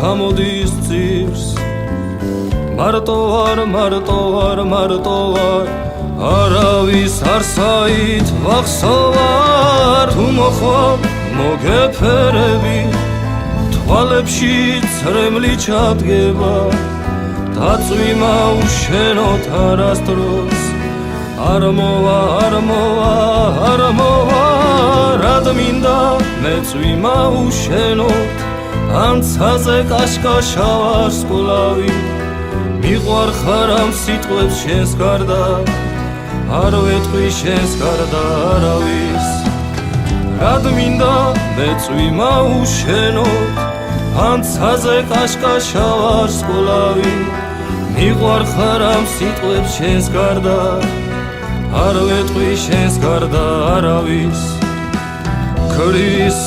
ჩამოდის წირს მარტო ვარ არავის არსაით ვახსოვარ თუ მოხვალ მოგეფერები თვალებში ცრემლი ჩადგება დაწვიმა უშენოთ არასდროს არ მოვა რად მინდა მეწვიმა უშენოთ ანცაზე კაშკაშა ვარსკვლავი მიყვარხარ ამ სიტყვებს შენს გარდა არ ვეტყვი შენს გარდა არავის რად მინდა მეწვიმა უშენოთ ანცაზე კაშკაშა ვარსკვლავი მიყვარხარ ამ სიტყვებს შენს გარდა არ ვეტყვი შენს გარდა არავის ქრის